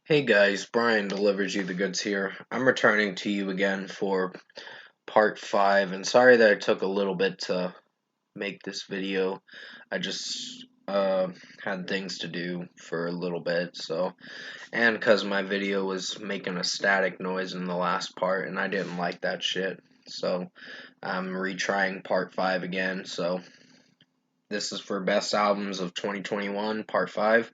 Hey guys, Brian delivers you the goods here. I'm returning to you again for part 5, and sorry that it took a little bit to make this video. I just had things to do for a little bit, and because my video was making a static noise in the last part, and I didn't like that shit, so I'm retrying part 5 again. So this is for best albums of 2021, part 5.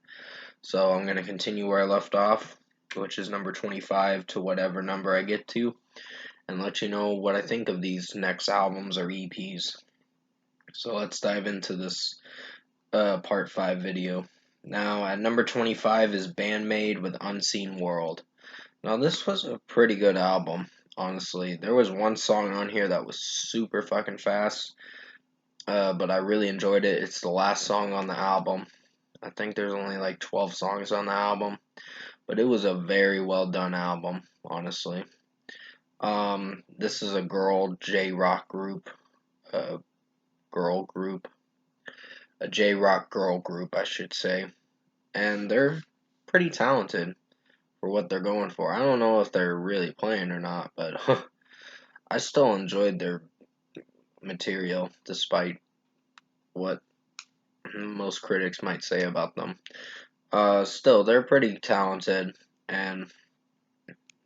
So I'm going to continue where I left off, which is number 25 to whatever number I get to, and let you know what I think of these next albums or EPs. So let's dive into this part 5 video. Now, at number 25 is Bandmade with Unseen World. Now, this was a pretty good album, honestly. There was one song on here that was super fucking fast, but I really enjoyed it. It's the last song on the album. I think there's only like 12 songs on the album, but it was a very well done album, honestly. This is a girl J-rock group, a girl group, a J-rock girl group, I should say, and they're pretty talented for what they're going for. I don't know if they're really playing or not, but I still enjoyed their material despite what most critics might say about them. Still, they're pretty talented, and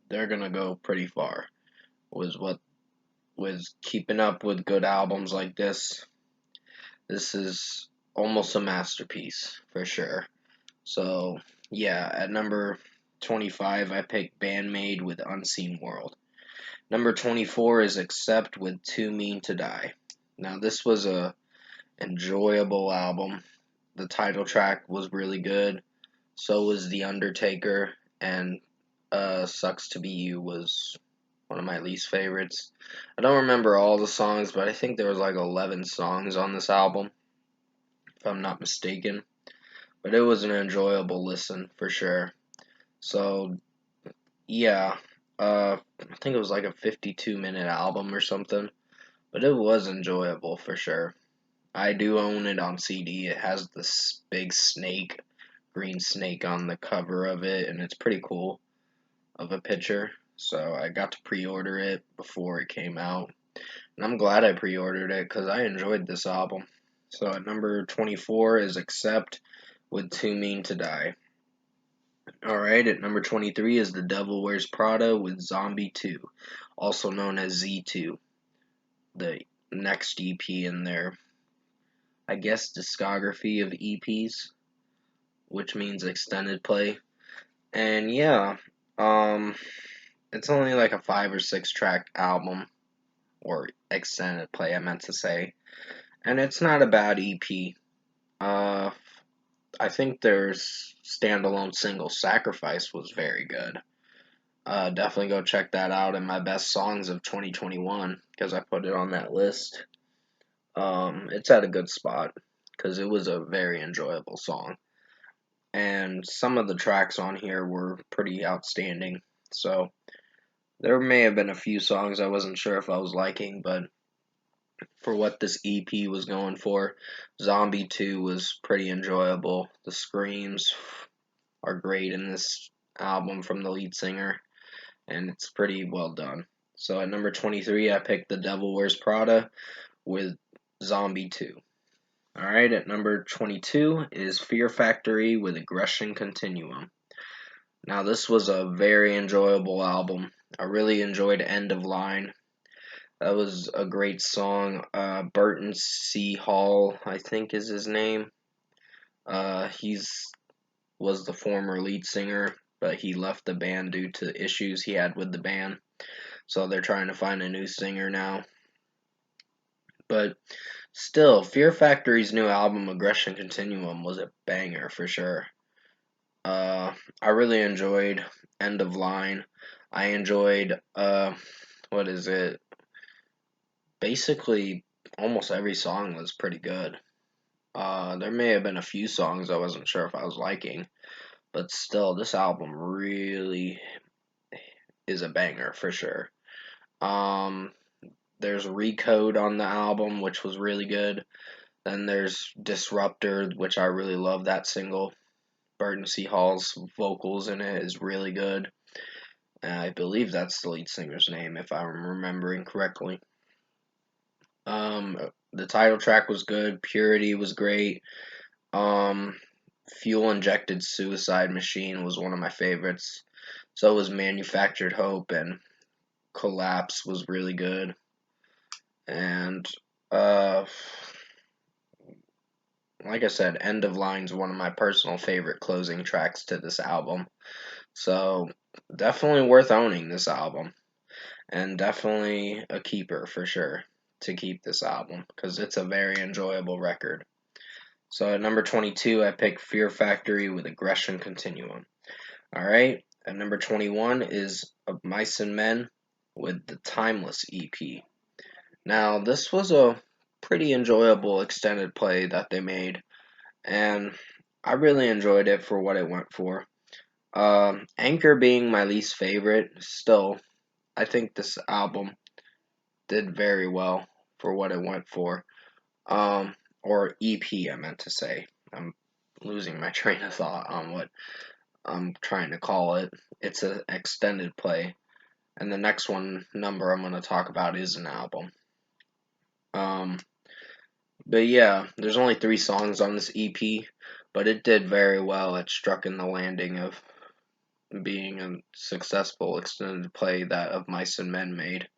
they're gonna go pretty far. Was keeping up with good albums like this. This is almost a masterpiece for sure. So yeah, at number 25, I picked Bandmade with Unseen World. Number 24 is Accept with Too Mean to Die. Now this was a enjoyable album. The title track was really good. So was The Undertaker, and Sucks to Be You was one of my least favorites. I don't remember all the songs, but I think there was like 11 songs on this album, if I'm not mistaken. But it was an enjoyable listen for sure. So yeah, I think it was like a 52-minute album or something, but it was enjoyable for sure. I do own it on CD. It has this big snake, green snake on the cover of it, and it's pretty cool of a picture. So I got to pre-order it before it came out. And I'm glad I pre-ordered it because I enjoyed this album. So at number 24 is Accept with Too Mean to Die. Alright, at number 23 is The Devil Wears Prada with Zombie 2, also known as Z2, the next EP in their, I guess, discography of EPs, which means extended play. And yeah, it's only like a 5 or 6 track album, or extended play, I meant to say. And it's not a bad EP. Uh, I think their standalone single Sacrifice was very good. Definitely go check that out in my best songs of 2021 because I put it on that list. It's at a good spot because it was a very enjoyable song. And some of the tracks on here were pretty outstanding. So there may have been a few songs I wasn't sure if I was liking, but for what this EP was going for, Zombie 2 was pretty enjoyable. The screams are great in this album from the lead singer, and it's pretty well done. So at number 23, I picked The Devil Wears Prada with Zombie 2. Alright, at number 22 is Fear Factory with Aggression Continuum. Now, this was a very enjoyable album. I really enjoyed End of Line. That was a great song. Burton C. Hall, I think is his name. He's was the former lead singer, but he left the band due to issues he had with the band. So they're trying to find a new singer now. But still, Fear Factory's new album, Aggression Continuum, was a banger for sure. I really enjoyed End of Line. I enjoyed, what is it? Basically, almost every song was pretty good. There may have been a few songs I wasn't sure if I was liking, but still, this album really is a banger for sure. Um, there's Recode on the album, which was really good. Then there's Disruptor, which I really love that single. Burton C. Hall's vocals in it is really good. I believe that's the lead singer's name, if I'm remembering correctly. The title track was good. Purity was great. Fuel Injected Suicide Machine was one of my favorites. So was Manufactured Hope, and Collapse was really good. And like I said, End of Line's one of my personal favorite closing tracks to this album. So definitely worth owning this album, and definitely a keeper for sure to keep this album because it's a very enjoyable record. So at number 22, I picked Fear Factory with Aggression Continuum. Alright, at number 21 is Of Mice and Men with the Timeless EP. Now, this was a pretty enjoyable extended play that they made, and I really enjoyed it for what it went for. Anchor being my least favorite, still, I think this album did very well for what it went for. Or EP, I meant to say. I'm losing my train of thought on what I'm trying to call it. It's an extended play, and the next number I'm going to talk about is an album. But yeah, there's only 3 songs on this EP, but it did very well. It struck in the landing of being a successful extended play that Of Mice and Men made.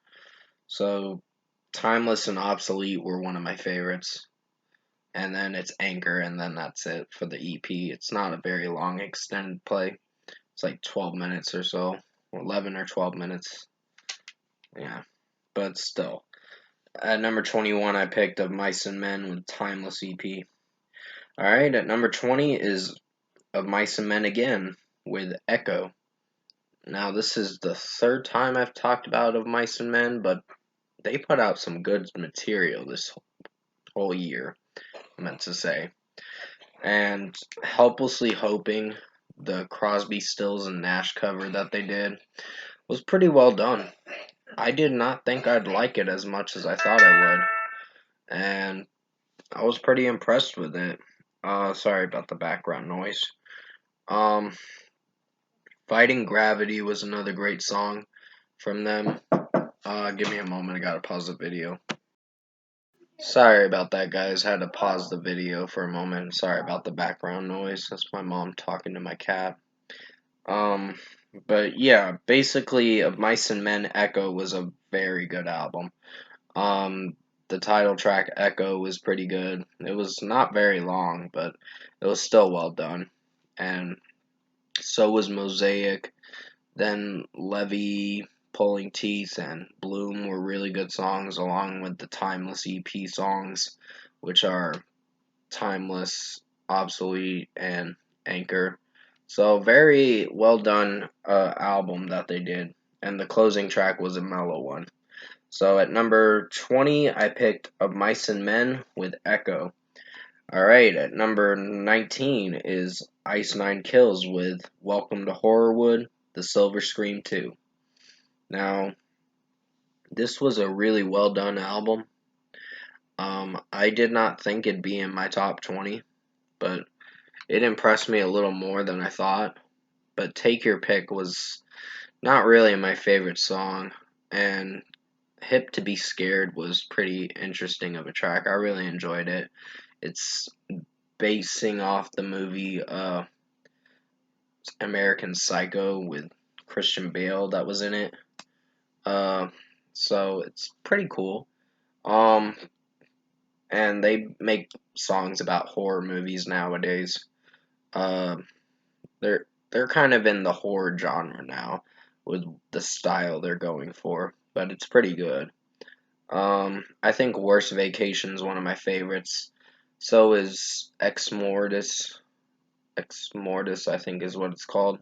So, Timeless and Obsolete were one of my favorites. And then it's Anchor, and then that's it for the EP. It's not a very long extended play. It's like 12 minutes or so, 11 or 12 minutes. Yeah, but still. At number 21, I picked Of Mice and Men with Timeless EP. Alright, at number 20 is Of Mice and Men again with Echo. Now, this is the 3rd time I've talked about Of Mice and Men, but they put out some good material this whole year, I meant to say. And Helplessly Hoping, the Crosby, Stills, and Nash cover that they did, was pretty well done. I did not think I'd like it as much as I thought I would, and I was pretty impressed with it. Sorry about the background noise. Um, Fighting Gravity was another great song from them. Give me a moment, I gotta pause the video. Sorry about that, guys. Had to pause the video for a moment. Sorry about the background noise. That's my mom talking to my cat. But yeah, basically, Of Mice and Men Echo was a very good album. The title track Echo was pretty good. It was not very long, but it was still well done. And so was Mosaic. Then Levy, Pulling Teeth, and Bloom were really good songs, along with the Timeless EP songs, which are Timeless, Obsolete, and Anchor. So very well done album that they did, and the closing track was a mellow one. So at number 20, I picked Of Mice and Men with Echo. Alright, at number 19 is Ice Nine Kills with Welcome to Horrorwood, The Silver Scream 2. Now, this was a really well done album. I did not think it'd be in my top 20, but it impressed me a little more than I thought. But Take Your Pick was not really my favorite song, and Hip to Be Scared was pretty interesting of a track. I really enjoyed it. It's basing off the movie American Psycho with Christian Bale that was in it. So it's pretty cool. And they make songs about horror movies nowadays. They're kind of in the horror genre now with the style they're going for, but it's pretty good. I think Worst Vacation is one of my favorites. So is Ex Mortis. Ex Mortis, I think, is what it's called,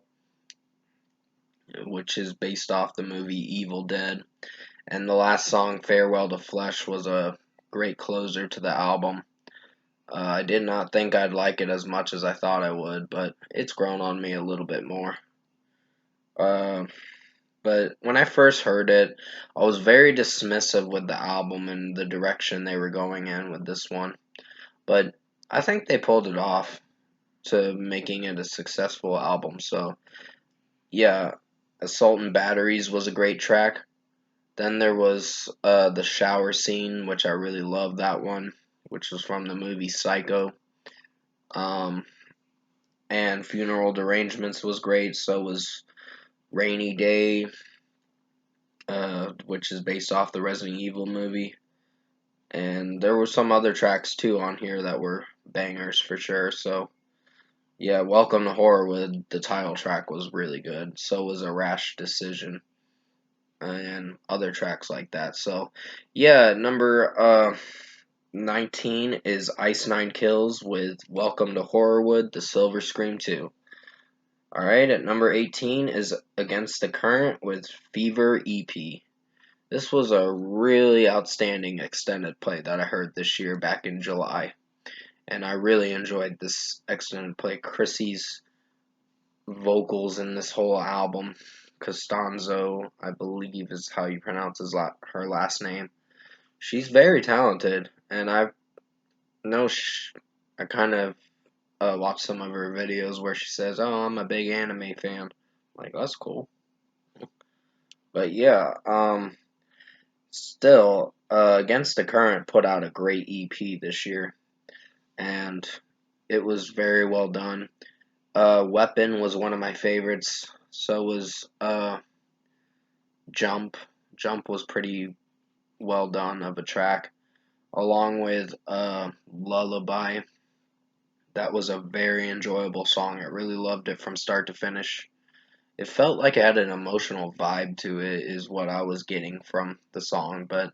which is based off the movie Evil Dead. And the last song, Farewell to Flesh, was a great closer to the album. I did not think I'd like it as much as I thought I would, but it's grown on me a little bit more. But when I first heard it, I was very dismissive with the album and the direction they were going in with this one. But I think they pulled it off. to making it a successful album. So yeah, Assault and Batteries was a great track. Then there was the shower scene, which I really loved that one, which was from the movie Psycho. Um, and Funeral Derangements was great. So was Rainy Day, which is based off the Resident Evil movie. And there were some other tracks too on here that were bangers for sure. So yeah, Welcome to Horrorwood, the title track was really good. So was A Rash Decision and other tracks like that. So yeah, number 19 is Ice Nine Kills with Welcome to Horrorwood, the Silver Scream 2. Alright, at number 18 is Against the Current with Fever EP. This was a really outstanding extended play that I heard this year back in July. And I really enjoyed this extended play. Chrissy's vocals in this whole album, Costanzo, I believe is how you pronounce her last name. She's very talented, and I know I kind of watched some of her videos where she says, "Oh, I'm a big anime fan." Like, that's cool. But yeah, still, Against the Current put out a great EP this year, and it was very well done. Weapon was one of my favorites. So was Jump. Jump was pretty well done of a track, along with Lullaby. That was a very enjoyable song. I really loved it from start to finish. It felt like it had an emotional vibe to it, is what I was getting from the song, but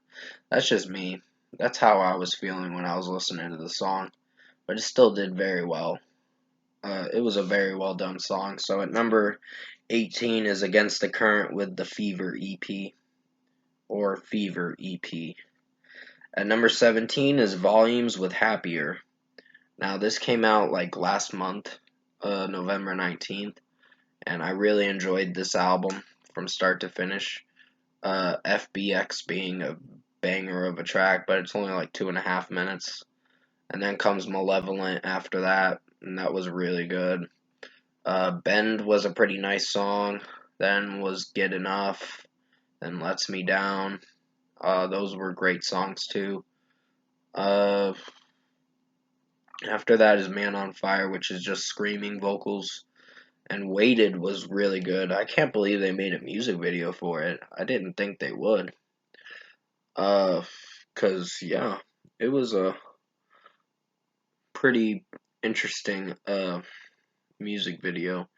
that's just me. That's how I was feeling when I was listening to the song, but it still did very well. It was a very well done song. So at number 18 is Against the Current with the Fever EP, or Fever EP. At number 17 is Volumes with Happier. Now, this came out like last month, November 19th, and I really enjoyed this album from start to finish. FBX being a banger of a track, but it's only like 2.5 minutes. And then comes Malevolent after that, and that was really good. Bend was a pretty nice song. Then was Get Enough. Then Lets Me Down. Those were great songs too. Uh, After that is Man on Fire, which is just screaming vocals. And Waited was really good. I can't believe they made a music video for it. I didn't think they would. 'Cause yeah, it was a pretty interesting music video.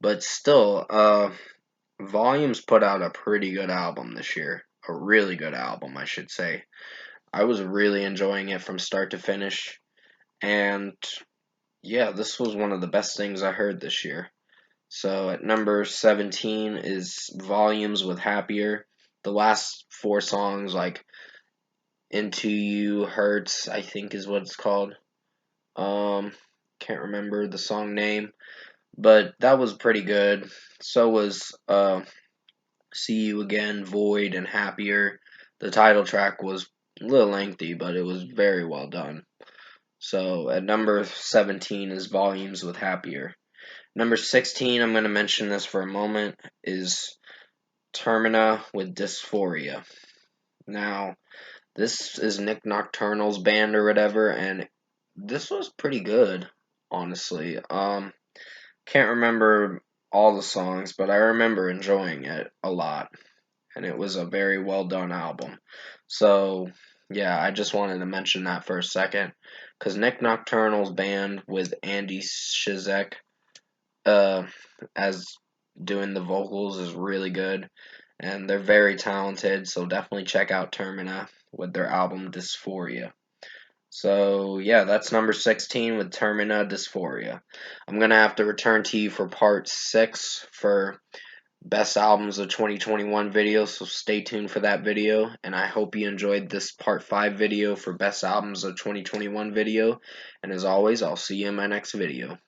But still, Volumes put out a pretty good album this year. A really good album, I should say. I was really enjoying it from start to finish. And yeah, this was one of the best things I heard this year. So at number 17 is Volumes with Happier. The last four songs, like Into You, Hurts, I think is what it's called. Um, can't remember the song name, but that was pretty good. So was See You Again, Void, and Happier. The title track was a little lengthy, but it was very well done. So at number 17 is Volumes with Happier. Number 16, I'm going to mention this for a moment, is Termina with Dysphoria. Now, this is Nick Nocturnal's band or whatever, and this was pretty good, honestly. Can't remember all the songs, but I remember enjoying it a lot, and it was a very well done album. So, yeah, I just wanted to mention that for a second, because Nick Nocturnal's band with Andy Shizek uh, as doing the vocals is really good, and they're very talented, so definitely check out Termina with their album Dysphoria. So, yeah, that's number 16 with Termina Dysphoria. I'm going to have to return to you for part 6 for Best Albums of 2021 video, so stay tuned for that video, and I hope you enjoyed this part 5 video for Best Albums of 2021 video, and as always, I'll see you in my next video.